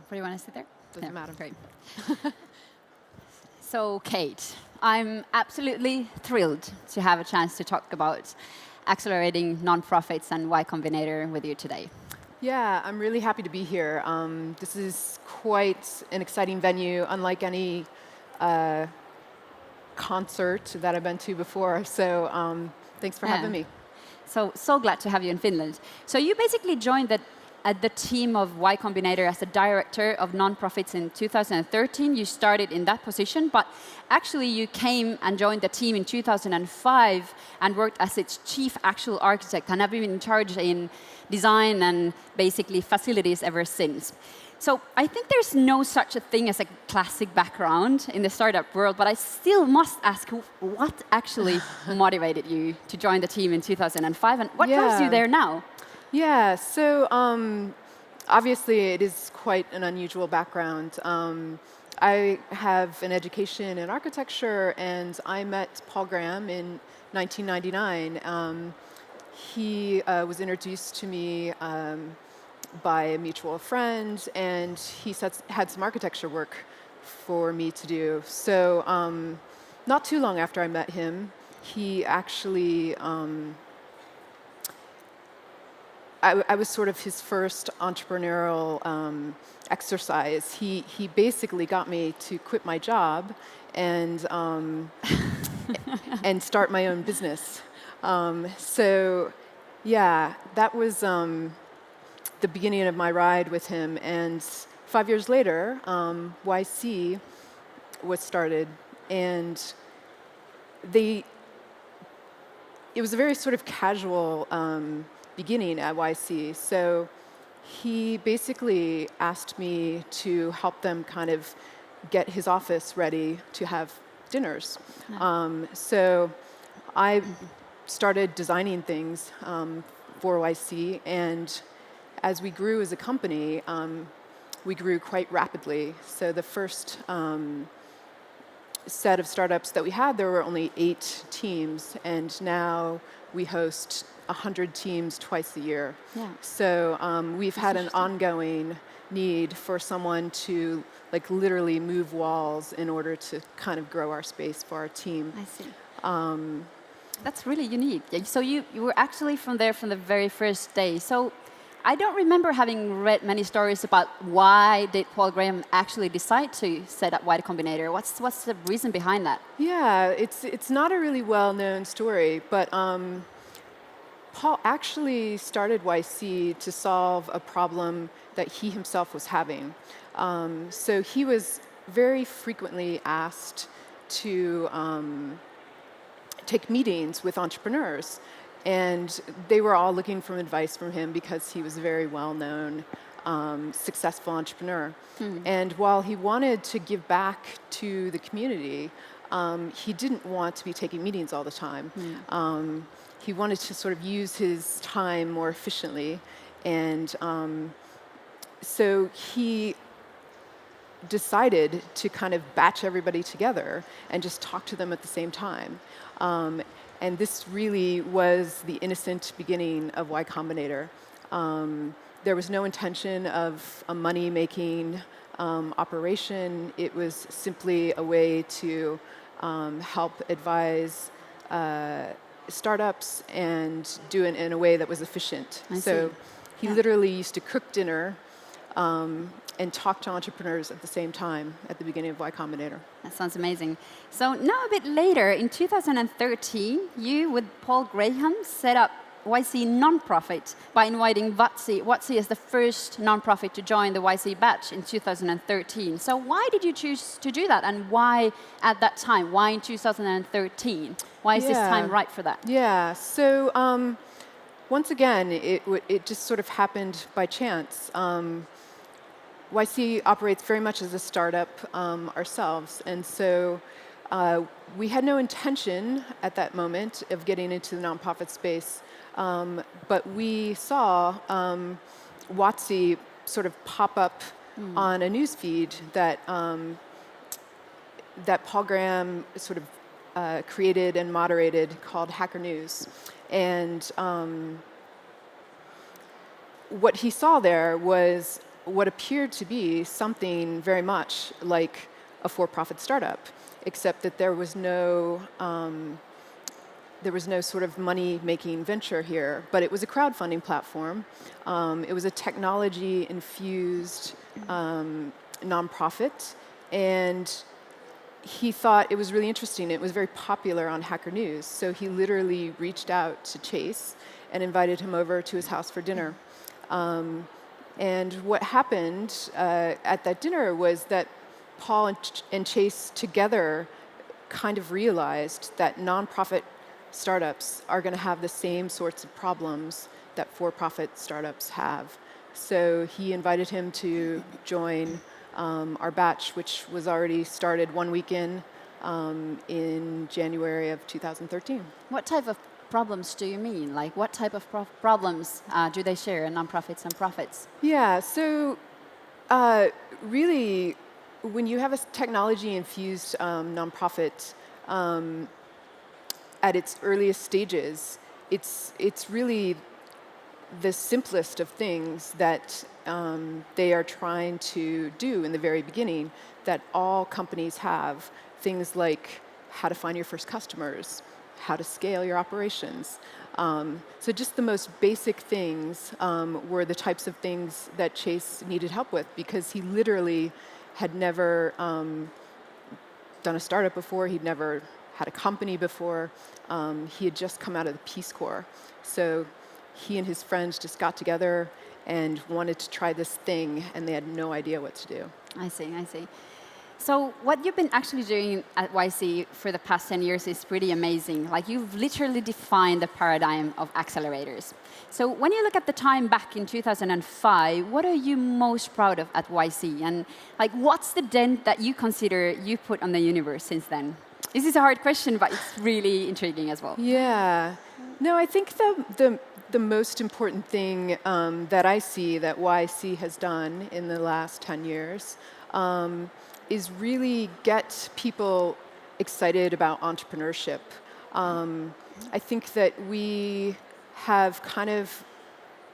Where do you want to sit there? Doesn't matter. Great. So, Kate, I'm absolutely thrilled to have a chance to talk about accelerating nonprofits and Y-Combinator with you today. Yeah, I'm really happy to be here. This is quite an exciting venue, unlike any concert that I've been to before. So thanks for having me. So glad to have you in Finland. So you basically joined the team of Y-Combinator as the director of nonprofits in 2013. You started in that position, but actually you came and joined the team in 2005 and worked as its chief actual architect and have been in charge in design and basically facilities ever since. So I think there's no such a thing as a classic background in the startup world, but I still must ask what actually motivated you to join the team in 2005 and what drives you there now? Yeah, so obviously it is quite an unusual background. I have an education in architecture, and I met Paul Graham in 1999. He was introduced to me by a mutual friend, and he had some architecture work for me to do. So not too long after I met him, he actually I was sort of his first entrepreneurial exercise. He basically got me to quit my job and and start my own business. So yeah, that was the beginning of my ride with him. And 5 years later, YC was started, and it was a very sort of casual beginning at YC. So he basically asked me to help them kind of get his office ready to have dinners. So I started designing things for YC, and as we grew as a company, we grew quite rapidly. So the first set of startups that we had, there were only 8 teams, and now we host 100 teams twice a year. Yeah. So we've had an ongoing need for someone to like literally move walls in order to kind of grow our space for our team. I see. That's really unique. So you were actually from the very first day. So I don't remember having read many stories about why did Paul Graham actually decide to set up Y-Combinator. What's the reason behind that? Yeah, it's not a really well-known story, but Paul actually started YC to solve a problem that he himself was having. So he was very frequently asked to take meetings with entrepreneurs, and they were all looking for advice from him because he was a very well-known, successful entrepreneur. And while he wanted to give back to the community, he didn't want to be taking meetings all the time. He wanted to sort of use his time more efficiently, and so he decided to kind of batch everybody together and just talk to them at the same time. And this really was the innocent beginning of Y-Combinator. There was no intention of a money-making operation. It was simply a way to help advise startups and do it in a way that was efficient. So he literally used to cook dinner and talk to entrepreneurs at the same time at the beginning of Y-Combinator. That sounds amazing. So now a bit later, in 2013, you with Paul Graham set up YC Nonprofit by inviting WotC as the first nonprofit to join the YC batch in 2013. So why did you choose to do that, and why at that time? Why in 2013? Why is this time right for that? Yeah, so once again, it just sort of happened by chance. YC operates very much as a startup ourselves, and so we had no intention at that moment of getting into the nonprofit space, but we saw WotC sort of pop up on a news feed that Paul Graham sort of created and moderated called Hacker News, and what he saw there was what appeared to be something very much like a for-profit startup, except that there was no sort of money-making venture here, but it was a crowdfunding platform. It was a technology-infused nonprofit, and he thought it was really interesting. It was very popular on Hacker News, so he literally reached out to Chase and invited him over to his house for dinner. And what happened at that dinner was that Paul and Chase together kind of realized that nonprofit startups are going to have the same sorts of problems that for-profit startups have. So he invited him to join our batch, which was already started 1 week in January of 2013. What type of problems do you mean? Like, what type of problems do they share, nonprofits and profits? Yeah, so really, when you have a technology-infused nonprofit, at its earliest stages, it's really the simplest of things that they are trying to do in the very beginning that all companies have. Things like how to find your first customers, how to scale your operations. So just the most basic things were the types of things that Chase needed help with, because he literally had never done a startup before. He'd never had a company before. He had just come out of the Peace Corps. So he and his friends just got together and wanted to try this thing, and they had no idea what to do. I see, I see. So what you've been actually doing at YC for the past 10 years is pretty amazing. Like, you've literally defined the paradigm of accelerators. So when you look at the time back in 2005, what are you most proud of at YC? And like, what's the dent that you consider you put on the universe since then? This is a hard question, but it's really intriguing as well. Yeah. No, I think the most important thing that I see that YC has done in the last 10 years is really get people excited about entrepreneurship. I think that we have kind of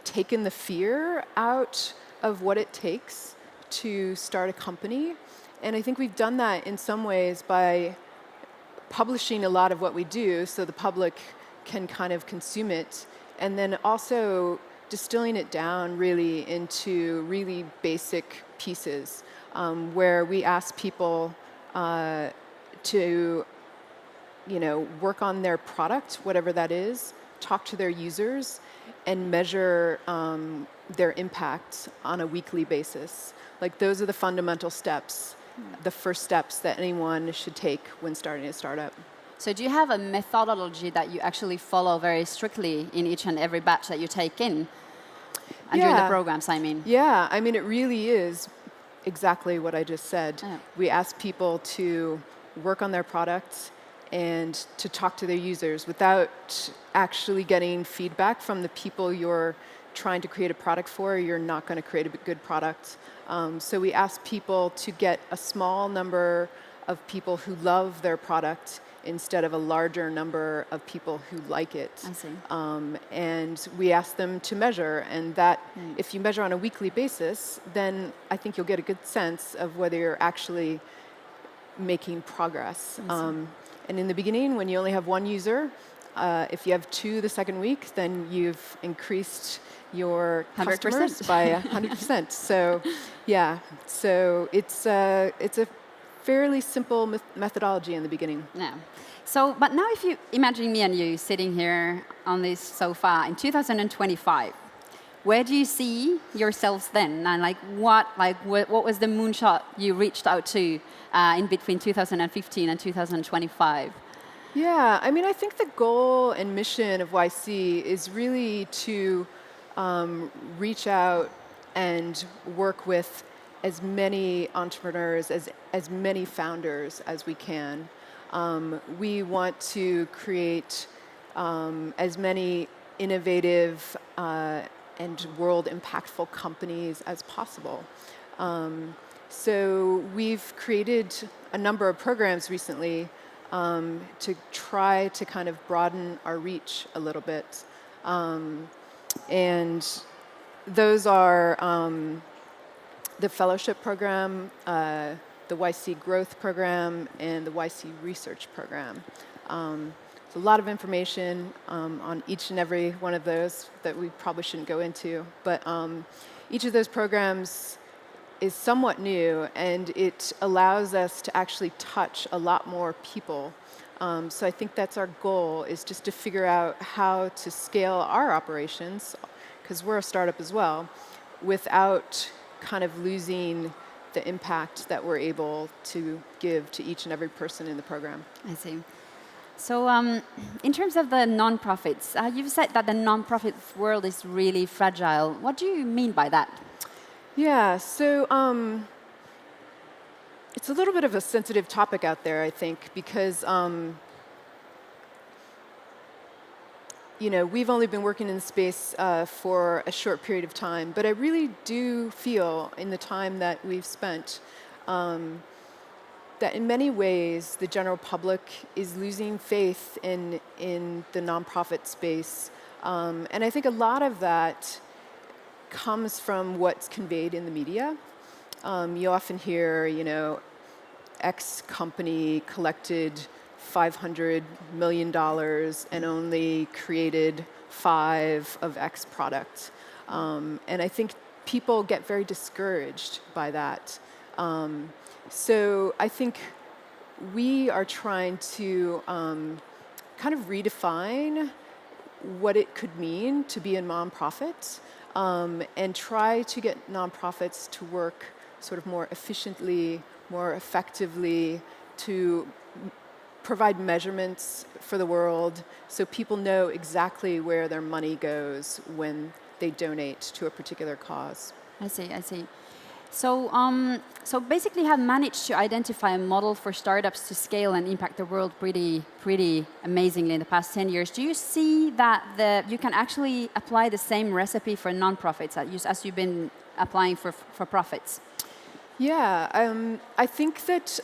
taken the fear out of what it takes to start a company. And I think we've done that in some ways by publishing a lot of what we do so the public can kind of consume it, and then also distilling it down really into really basic pieces where we ask people to work on their product, whatever that is, talk to their users, and measure their impact on a weekly basis. Like, those are the fundamental steps, the first steps that anyone should take when starting a startup. So do you have a methodology that you actually follow very strictly in each and every batch that you take in? And during the programs, I mean. Yeah, I mean, it really is exactly what I just said. Oh. We ask people to work on their products and to talk to their users without actually getting feedback from the people you're trying to create a product for. You're not going to create a good product. So we ask people to get a small number of people who love their product instead of a larger number of people who like it. I see. And we ask them to measure, and that if you measure on a weekly basis, then I think you'll get a good sense of whether you're actually making progress. And in the beginning, when you only have one user, if you have two the second week, then you've increased your 100%. customers by 100%. So, yeah, so it's a fairly simple methodology in the beginning. Yeah. So, but now if you imagine me and you sitting here on this sofa in 2025, where do you see yourselves then? And what was the moonshot you reached out to in between 2015 and 2025? Yeah, I mean, I think the goal and mission of YC is really to reach out and work with as many entrepreneurs, as many founders as we can. We want to create as many innovative and world impactful companies as possible. So we've created a number of programs recently to try to kind of broaden our reach a little bit. And those are the fellowship program, the YC growth program, and the YC research program. So a lot of information on each and every one of those that we probably shouldn't go into. But each of those programs is somewhat new, and it allows us to actually touch a lot more people. So I think that's our goal, is just to figure out how to scale our operations, because we're a startup as well, without kind of losing the impact that we're able to give to each and every person in the program. I see. So in terms of the nonprofits, you've said that the nonprofit world is really fragile. What do you mean by that? Yeah, so it's a little bit of a sensitive topic out there, I think, because we've only been working in the space for a short period of time, but I really do feel in the time that we've spent that in many ways the general public is losing faith in the nonprofit space. And I think a lot of that comes from what's conveyed in the media. You often hear, X company collected $500 million and only created 5 of X product. And I think people get very discouraged by that. So I think we are trying to kind of redefine what it could mean to be a nonprofit, and try to get nonprofits to work sort of more efficiently, more effectively, to provide measurements for the world so people know exactly where their money goes when they donate to a particular cause. I see. So, so basically, you have managed to identify a model for startups to scale and impact the world pretty amazingly in the past 10 years. Do you see that you can actually apply the same recipe for nonprofits as you've been applying for profits? Yeah, I think that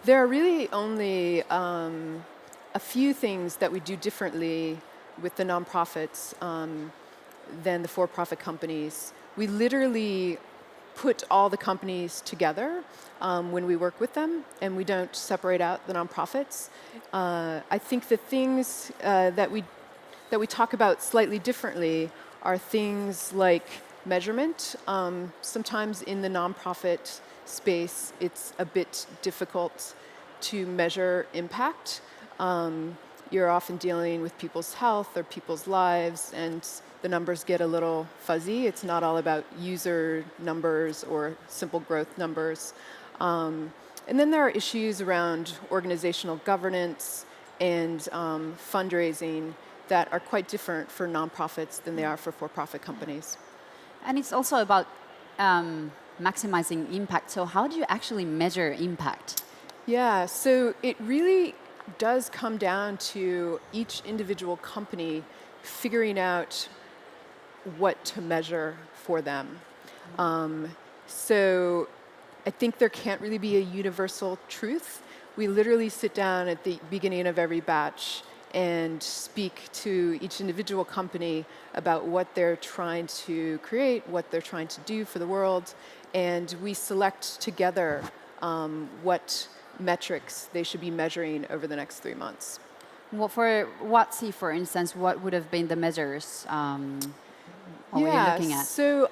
there are really only a few things that we do differently with the nonprofits than the for-profit companies. We literally put all the companies together when we work with them, and we don't separate out the nonprofits. I think the things that we talk about slightly differently are things like measurement. Sometimes in the nonprofit space, it's a bit difficult to measure impact. You're often dealing with people's health or people's lives, and the numbers get a little fuzzy. It's not all about user numbers or simple growth numbers. And then there are issues around organizational governance and fundraising that are quite different for nonprofits than they are for-profit companies. And it's also about maximizing impact. So how do you actually measure impact? Yeah, so it really does come down to each individual company figuring out what to measure for them. So I think there can't really be a universal truth. We literally sit down at the beginning of every batch and speak to each individual company about what they're trying to create, what they're trying to do for the world, and we select together what metrics they should be measuring over the next 3 months. Well, for WotC, for instance, what would have been the measures? What were you looking at? So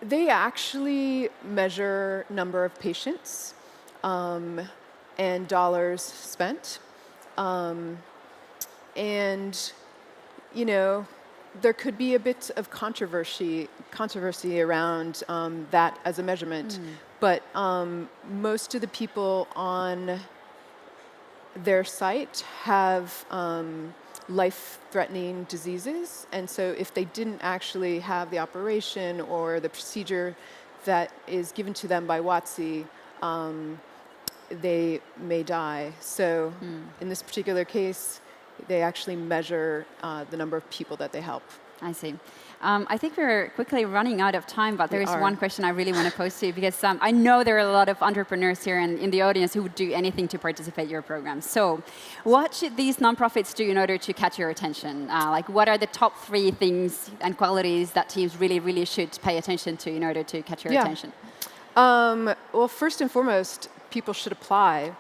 they actually measure number of patients and dollars spent. And, there could be a bit of controversy around that as a measurement. But most of the people on their site have life-threatening diseases. And so if they didn't actually have the operation or the procedure that is given to them by WotC, they may die. So in this particular case, they actually measure the number of people that they help. I see. I think we're quickly running out of time, but there is are. one question I really want to pose to you, because I know there are a lot of entrepreneurs here in the audience who would do anything to participate in your program. So what should these nonprofits do in order to catch your attention? Like, what are the top 3 things and qualities that teams really, really should pay attention to in order to catch your attention? Well, first and foremost, people should apply.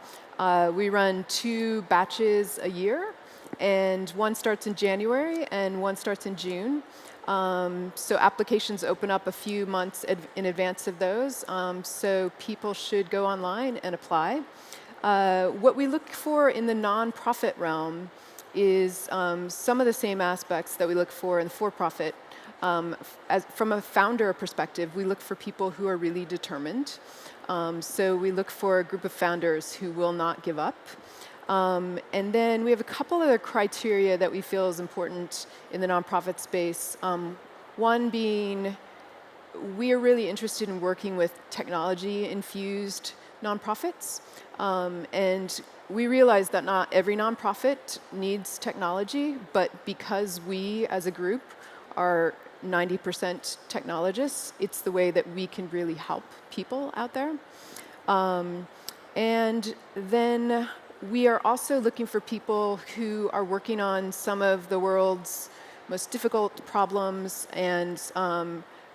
We run 2 batches a year, and one starts in January and one starts in June. So applications open up a few months in advance of those, so people should go online and apply. What we look for in the nonprofit realm is some of the same aspects that we look for in the for-profit. From a founder perspective, we look for people who are really determined. So we look for a group of founders who will not give up. And then we have a couple other criteria that we feel is important in the nonprofit space. One being, we are really interested in working with technology-infused nonprofits. And we realize that not every nonprofit needs technology, but because we as a group are 90% technologists, it's the way that we can really help people out there. And then we are also looking for people who are working on some of the world's most difficult problems and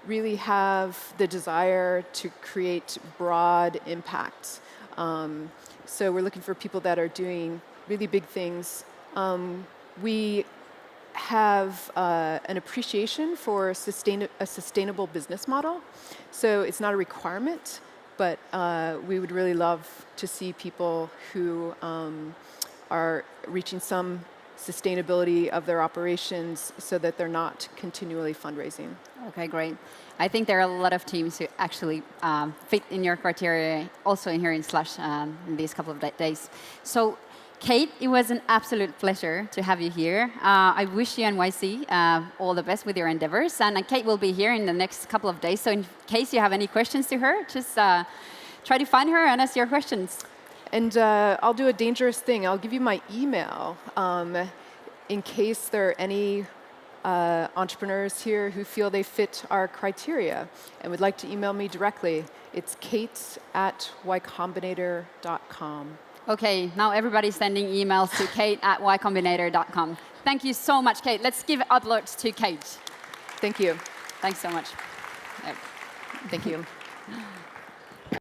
really have the desire to create broad impact. So we're looking for people that are doing really big things. We have an appreciation for a sustainable business model. So it's not a requirement, but we would really love to see people who are reaching some sustainability of their operations so that they're not continually fundraising. Okay, great. I think there are a lot of teams who actually fit in your criteria, also in here in Slush in these couple of days. So, Kate, it was an absolute pleasure to have you here. I wish you and YC all the best with your endeavors. And Kate will be here in the next couple of days. So in case you have any questions to her, just try to find her and ask your questions. And I'll do a dangerous thing. I'll give you my email in case there are any entrepreneurs here who feel they fit our criteria and would like to email me directly. It's kate@Y-Combinator.com. Okay, now everybody's sending emails to kate@Y-Combinator.com. Thank you so much, Kate. Let's give applause to Kate. Thank you. Thanks so much. Thank you.